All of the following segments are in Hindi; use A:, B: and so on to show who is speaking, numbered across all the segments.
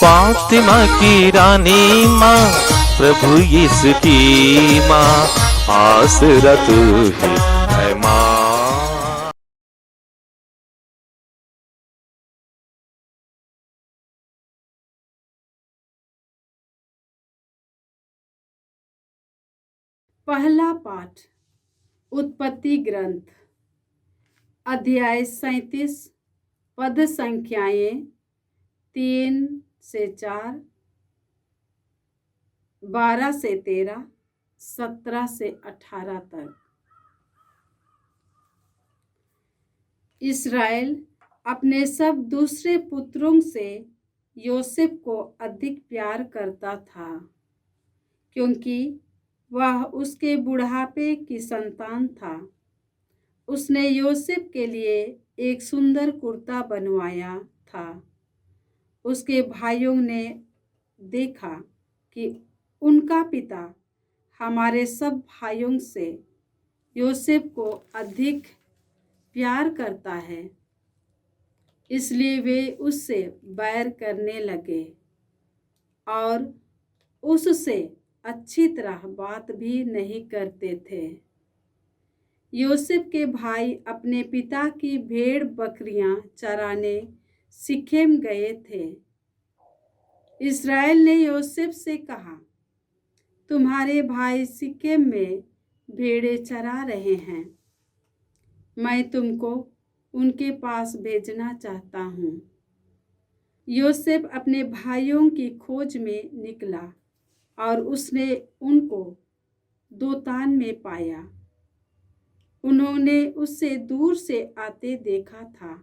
A: फातिमा की रानी माँ, प्रभु यीशु की माँ, आसरा तू ही है माँ।
B: पहला पाठ उत्पत्ति ग्रंथ अध्याय 37 पद संख्याएं 3 से 4, 12 से 13, 17 से 18 तक। इस्राएल अपने सब दूसरे पुत्रों से योसेफ को अधिक प्यार करता था, क्योंकि वह उसके बुढ़ापे की संतान था। उसने योसेफ के लिए एक सुंदर कुर्ता बनवाया था। उसके भाइयों ने देखा कि उनका पिता हमारे सब भाइयों से योसेफ को अधिक प्यार करता है, इसलिए वे उससे बैर करने लगे और उससे अच्छी तरह बात भी नहीं करते थे। योसेफ के भाई अपने पिता की भेड़ बकरियां चराने सिखेम गए थे। इस्राएल ने योसेफ से कहा, तुम्हारे भाई सिखेम में भेड़ें चरा रहे हैं, मैं तुमको उनके पास भेजना चाहता हूँ। योसेफ अपने भाइयों की खोज में निकला और उसने उनको दोतान में पाया। उन्होंने उससे दूर से आते देखा था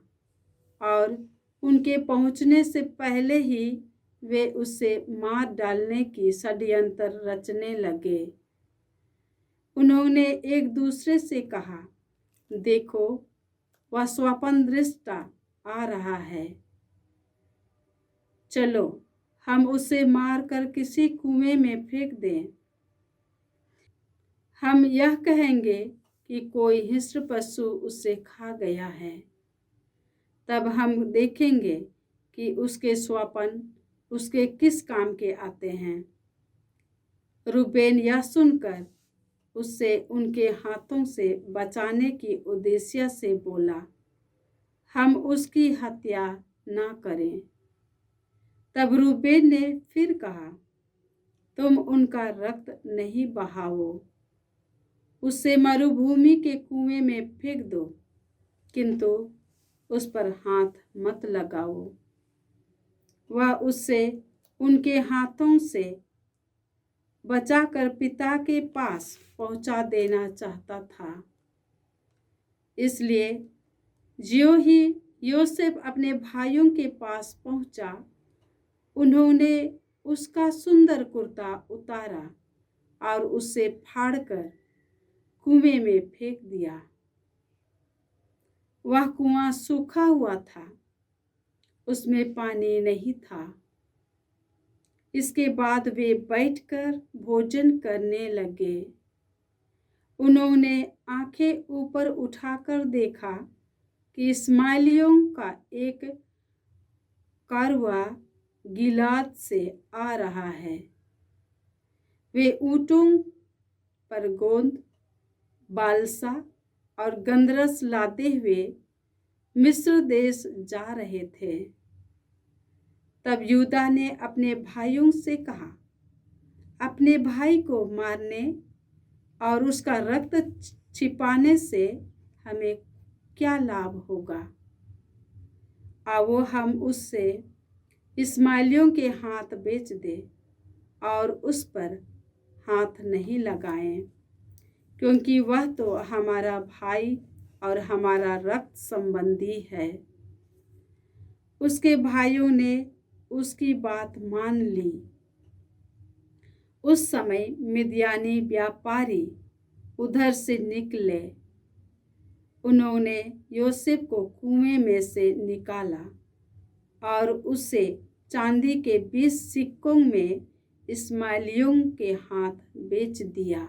B: और उनके पहुंचने से पहले ही वे उससे मार डालने की षड्यंत्र रचने लगे। उन्होंने एक दूसरे से कहा, देखो, वह स्वप्नदृष्टा आ रहा है, चलो हम उसे मारकर किसी कुएं में फेंक दें। हम यह कहेंगे कि कोई हिंस्र पशु उसे खा गया है, तब हम देखेंगे कि उसके स्वप्न उसके किस काम के आते हैं। रूबेन यह सुनकर उससे उनके हाथों से बचाने की उद्देश्य से बोला, हम उसकी हत्या ना करें। तब रूबेन ने फिर कहा, तुम उनका रक्त नहीं बहाओ, उसे मरुभूमि के कुएं में फेंक दो, किंतु उस पर हाथ मत लगाओ। वह उससे उनके हाथों से बचाकर पिता के पास पहुंचा देना चाहता था। इसलिए ज्यों ही योसेफ अपने भाइयों के पास पहुंचा, उन्होंने उसका सुंदर कुर्ता उतारा और उसे फाड़कर कुएं में फेंक दिया। वह कुआं सूखा हुआ था, उसमें पानी नहीं था। इसके बाद वे बैठकर भोजन करने लगे। उन्होंने आंखें ऊपर उठाकर देखा कि इस्माइलियों का एक कारवां गिलाद से आ रहा है। वे ऊँटों पर गोंद, बालसा और गंदरस लादे हुए मिस्र देश जा रहे थे। तब यूदा ने अपने भाइयों से कहा, अपने भाई को मारने और उसका रक्त छिपाने से हमें क्या लाभ होगा? आओ हम उससे इस्माइलियों के हाथ बेच दे और उस पर हाथ नहीं लगाएं, क्योंकि वह तो हमारा भाई और हमारा रक्त संबंधी है। उसके भाइयों ने उसकी बात मान ली। उस समय मिद्यानी व्यापारी उधर से निकले। उन्होंने योसेफ को कुएं में से निकाला और उसे चांदी के 20 सिक्कों में इस्माइलियों के हाथ बेच दिया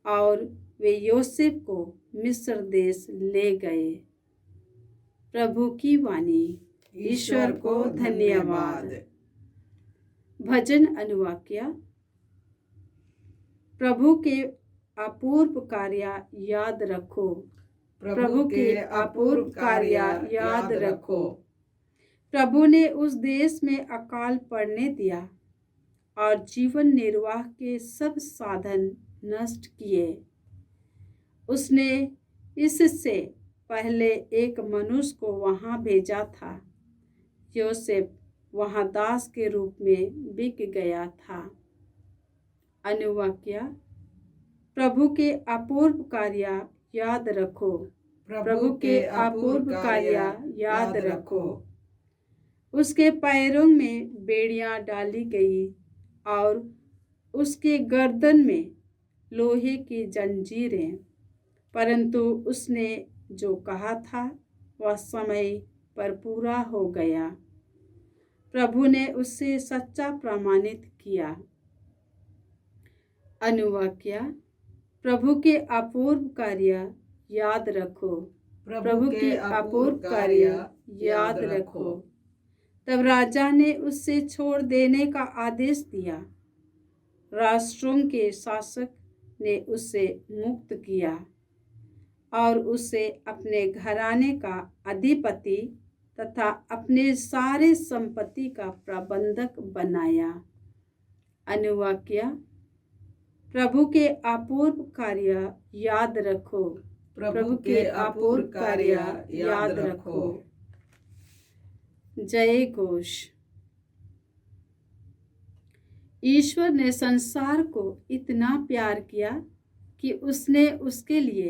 B: और वे योसेफ को मिस्र देश ले गए। प्रभु की वाणी। ईश्वर को धन्यवाद। भजन अनुवाक्य। प्रभु के अपूर्व कार्य याद रखो। प्रभु के अपूर्व कार्य याद रखो। प्रभु ने उस देश में अकाल पड़ने दिया और जीवन निर्वाह के सब साधन नष्ट किए। उसने इससे पहले एक मनुष्य को वहां भेजा था। योसेफ वहां दास के रूप में बिक गया था। अनुवाक्य। प्रभु के अपूर्व कार्य याद रखो। प्रभु के अपूर्व कार्य याद रखो। उसके पैरों में बेड़ियां डाली गई और उसके गर्दन में लोहे की जंजीरें, परंतु उसने जो कहा था वह समय पर पूरा हो गया। प्रभु ने उससे सच्चा प्रमाणित किया। अनुवाक्य। प्रभु के अपूर्व कार्य याद रखो। प्रभु के अपूर्व कार्य याद रखो। तब राजा ने उससे छोड़ देने का आदेश दिया। राष्ट्रों के शासक ने उसे मुक्त किया और उसे अपने घराने का अधिपति तथा अपने सारे संपत्ति का प्रबंधक बनाया। अनुवाक्य। प्रभु के अपूर्व कार्य याद रखो। प्रभु के अपूर्व कार्य याद रखो। जय घोष। ईश्वर ने संसार को इतना प्यार किया कि उसने उसके लिए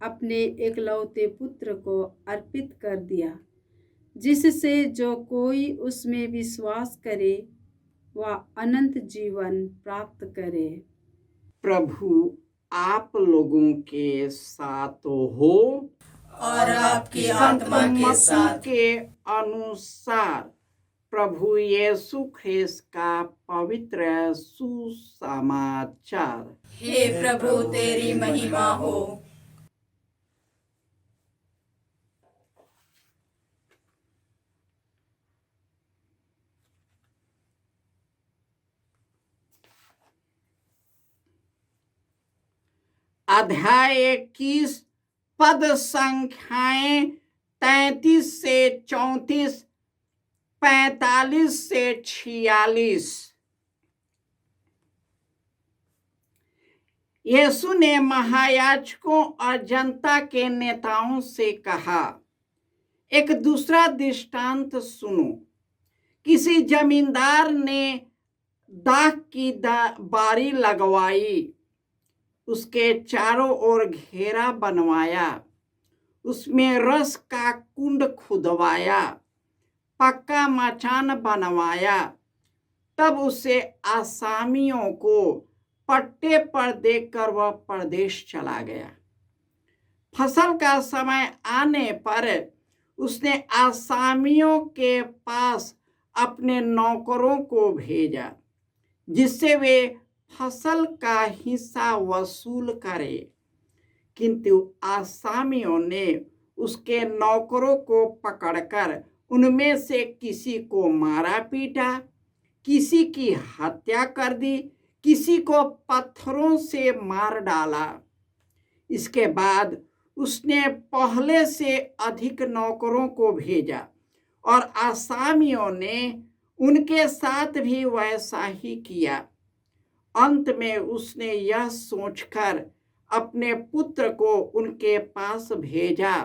B: अपने एकलौते पुत्र को अर्पित कर दिया, जिससे जो कोई उसमें विश्वास करे वह अनंत जीवन प्राप्त करे।
C: प्रभु आप लोगों के साथ हो
D: और आपकी आत्मा के साथ।
C: के अनुसार प्रभु यीशु ख्रिस्त का पवित्र सुसमाचार।
D: हे प्रभु तेरी महिमा हो।
C: अध्याय 21 पद संख्याएं 33 से 34, 45 से 46। यीशु ने महायाजकों और जनता के नेताओं से कहा, एक दूसरा दृष्टांत सुनो। किसी जमींदार ने दाख की बारी लगवाई, उसके चारों ओर घेरा बनवाया, उसमें रस का कुंड खुदवाया, पक्का मचान बनवाया। तब उसे आसामियों को पट्टे पर देकर वह परदेश चला गया। फसल का समय आने पर उसने आसामियों के पास अपने नौकरों को भेजा, जिससे वे फसल का हिस्सा वसूल करे। किंतु आसामियों ने उसके नौकरों को पकड़कर उनमें से किसी को मारा पीटा, किसी की हत्या कर दी, किसी को पत्थरों से मार डाला। इसके बाद उसने पहले से अधिक नौकरों को भेजा और आसामियों ने उनके साथ भी वैसा ही किया। अंत में उसने यह सोचकर अपने पुत्र को उनके पास भेजा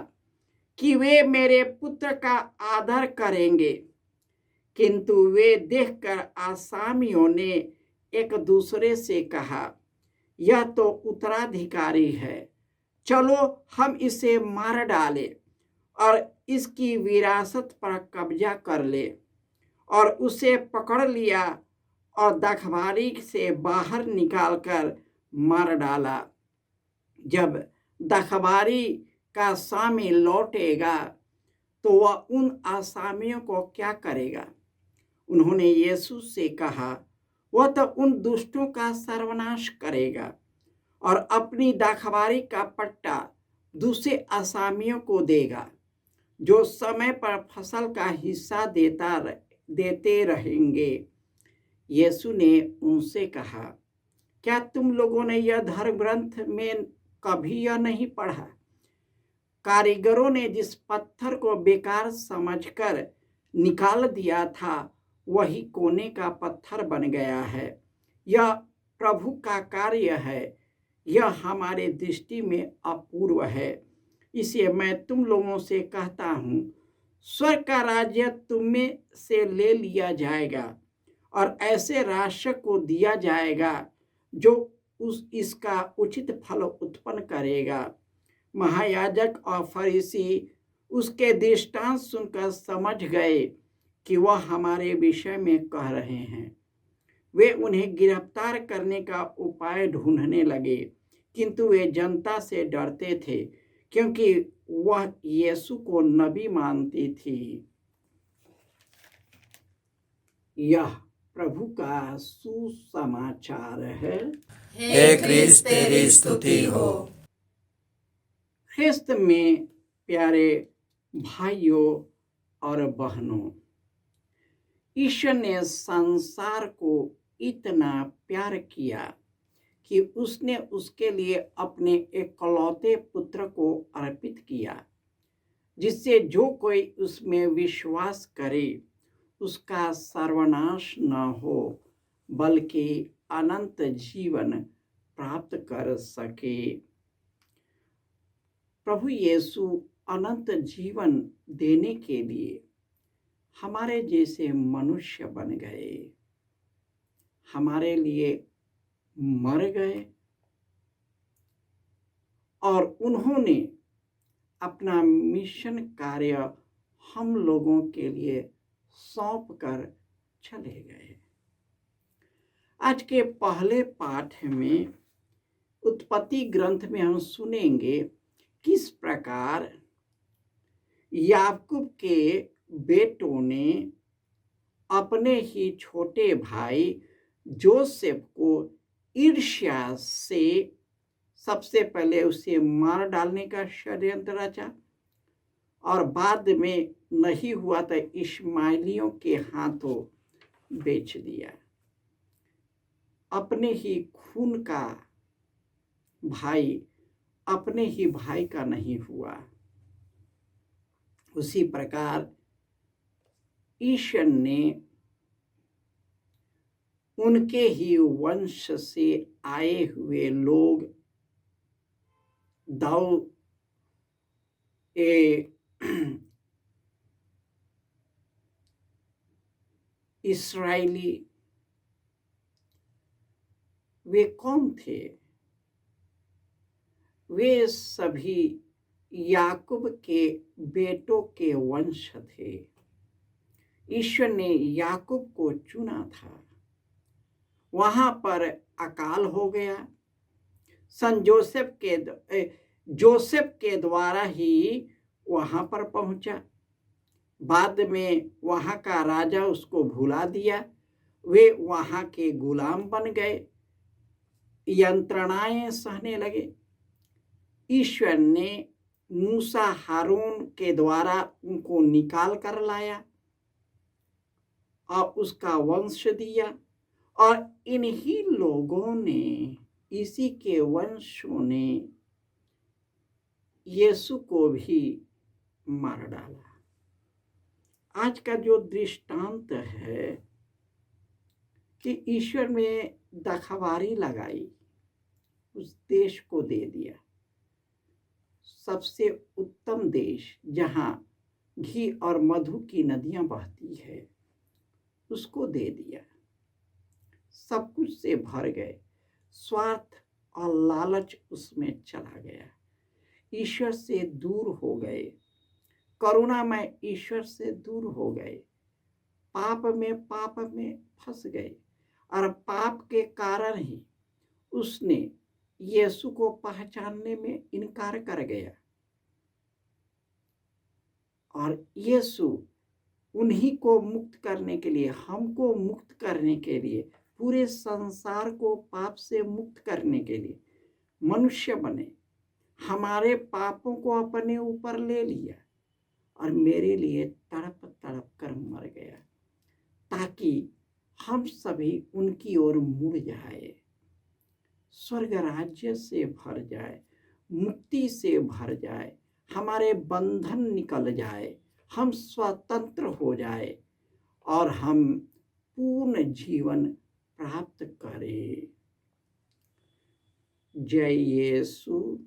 C: कि वे मेरे पुत्र का आदर करेंगे। किंतु वे देखकर आसामियों ने एक दूसरे से कहा, यह तो उत्तराधिकारी है, चलो हम इसे मार डालें और इसकी विरासत पर कब्जा कर ले। और उसे पकड़ लिया और दखबारी से बाहर निकालकर मार डाला। जब दखबारी का स्वामी लौटेगा तो वह उन आसामियों को क्या करेगा? उन्होंने यीशु से कहा, वह तो उन दुष्टों का सर्वनाश करेगा और अपनी दाखबारी का पट्टा दूसरे आसामियों को देगा, जो समय पर फसल का हिस्सा देते रहेंगे। यीशु ने उनसे कहा, क्या तुम लोगों ने यह धर्म ग्रंथ में कभी यह नहीं पढ़ा? कारीगरों ने जिस पत्थर को बेकार समझकर निकाल दिया था वही कोने का पत्थर बन गया है। यह प्रभु का कार्य है, यह हमारे दृष्टि में अपूर्व है। इसलिए मैं तुम लोगों से कहता हूँ, स्वर्ग का राज्य तुम में से ले लिया जाएगा और ऐसे राशक को दिया जाएगा जो इसका उचित फल उत्पन्न करेगा। महायाजक और फरीसी उसके दृष्टांत सुनकर समझ गए कि वह हमारे विषय में कह रहे हैं। वे उन्हें गिरफ्तार करने का उपाय ढूंढने लगे, किंतु वे जनता से डरते थे क्योंकि वह यीशु को नबी मानती थी। यह प्रभु का सुसमाचार है।
D: हे क्रिस्त तेरी स्तुति हो।
C: ख्रिस्त में प्यारे भाइयों और बहनों, ईश्वर ने संसार को इतना प्यार किया कि उसने उसके लिए अपने एकलौते पुत्र को अर्पित किया, जिससे जो कोई उसमें विश्वास करे उसका सर्वनाश न हो बल्कि अनंत जीवन प्राप्त कर सके। प्रभु यीशु अनंत जीवन देने के लिए हमारे जैसे मनुष्य बन गए, हमारे लिए मर गए और उन्होंने अपना मिशन कार्य हम लोगों के लिए सौंप कर चले गए। आज के पहले पाठ में उत्पत्ति ग्रंथ में हम सुनेंगे किस प्रकार याकूब के बेटों ने अपने ही छोटे भाई जोसेफ को ईर्ष्या से सबसे पहले उसे मार डालने का षड्यंत्र रचा और बाद में नहीं हुआ तो इश्माइलियों के हाथों बेच दिया। अपने ही खून का भाई अपने ही भाई का नहीं हुआ। उसी प्रकार ईश्वर ने उनके ही वंश से आए हुए लोग इस्राएली वे कौन थे? वे सभी याकूब के बेटों के वंश थे। ईश्वर ने याकूब को चुना था, वहां पर अकाल हो गया। सन जोसेफ के द्वारा ही वहां पर पहुंचा। बाद में वहां का राजा उसको भुला दिया, वे वहां के गुलाम बन गए, यंत्रणाएं सहने लगे। ईश्वर ने मूसा हारून के द्वारा उनको निकाल कर लाया और उसका वंश दिया और इन्हीं लोगों ने, इसी के वंशों ने यीशु को भी मार डाला। आज का जो दृष्टांत है कि ईश्वर में दखबारी लगाई, उस देश को दे दिया, सबसे उत्तम देश जहां घी और मधु की नदियां बहती है, उसको दे दिया। सब कुछ से भर गए, स्वार्थ और लालच उसमें चला गया, ईश्वर से दूर हो गए, करुणामय ईश्वर से दूर हो गए, पाप में फंस गए और पाप के कारण ही उसने यीशु को पहचानने में इनकार कर गया और यीशु उन्हीं को मुक्त करने के लिए, हमको मुक्त करने के लिए, पूरे संसार को पाप से मुक्त करने के लिए मनुष्य बने, हमारे पापों को अपने ऊपर ले लिया और मेरे लिए तड़प तड़प कर मर गया, ताकि हम सभी उनकी ओर मुड़ जाए, स्वर्ग राज्य से भर जाए, मुक्ति से भर जाए, हमारे बंधन निकल जाए, हम स्वतंत्र हो जाए और हम पूर्ण जीवन प्राप्त करें। जय यीशु।